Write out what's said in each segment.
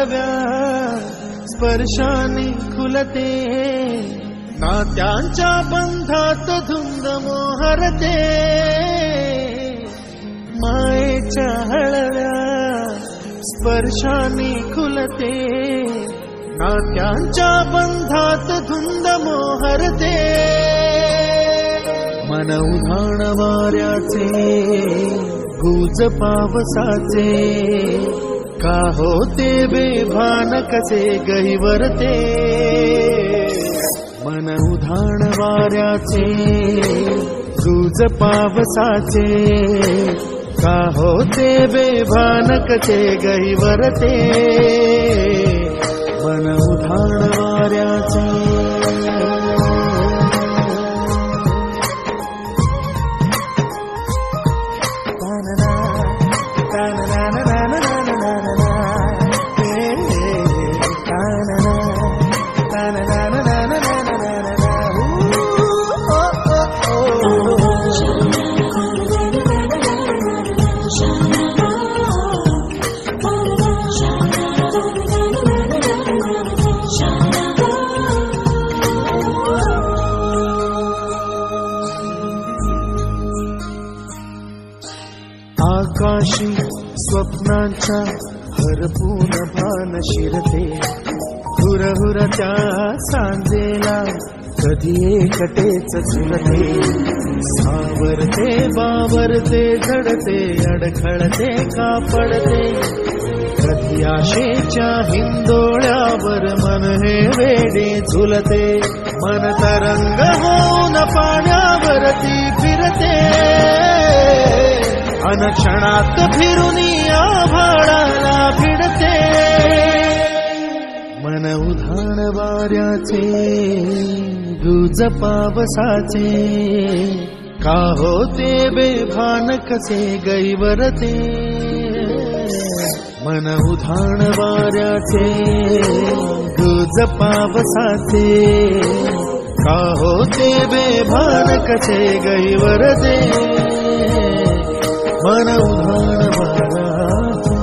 हळव्या स्पर्शाने खुलते, नात्यांच्या बंधात धुंद मोहरते. मायेच्या हळव्या स्पर्शाने खुलते, नात्यांच्या बंधात धुंद मोहरते. मन उधाण वाऱ्याचे गुज पावसाचे, का होते बेभान कसे गहिवरते. मन उधाण वाऱ्याचे गुज पावसाचे, का होते बेभान कसे गहिवरते. मन उधाण वाऱ्याचे. आकाशी स्वप्नांच्या हरपून भान शिरते, हुरहुर त्या सांजेला कधी एकटेच झुलते. सावरते बावरते झडते, अडखळते का पडते. कधी आशेच्या हिंदोळ्यावर मन हे वेडे झुलते. मन तरंग होऊन पाण्यावरती फिरते, अनक्षणात फिरुनी आभाळाला भिडते. मन उधाण वाऱ्याचे गुज पावसाचे, का होते बेभान कसे गैवरते. मन उधाण वाऱ्याचे गुज पावसाचे, का होते बेभान कसे गैवरते. मन उधाण वाऱ्याचे.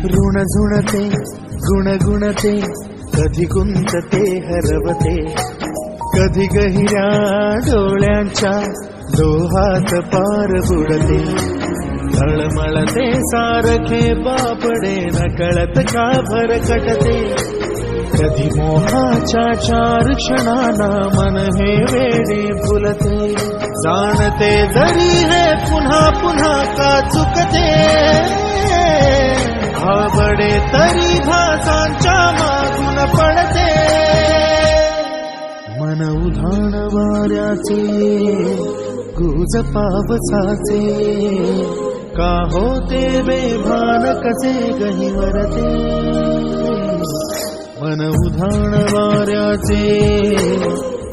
ऋण झुणते गुणगुणते, कधी गुंतते हरवते. कधी गहिऱ्या डोळ्यांच्या लोहात पार बुडते. तळमळते सारखे बापडे, नकळत का भरकटते. कधी मोहाच्या चार क्षणांना मन हे वेडे फुलते. जाणते जरी हे पुन्हा पुन्हा का चुकते. आवडे तरी भासांच्या मागून पडते. मन उधाण वाऱ्याचे गुज पावसाचे, का होते बेभान कसे गहिवरते. मन उधाण वाऱ्याचे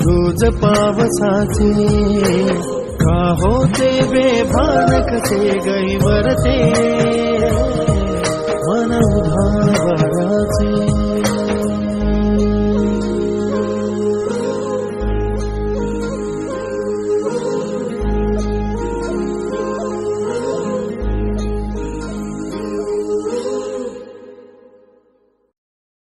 गुज पावसाचे, का होते बेभान कसे गहिवरते. मन उधाण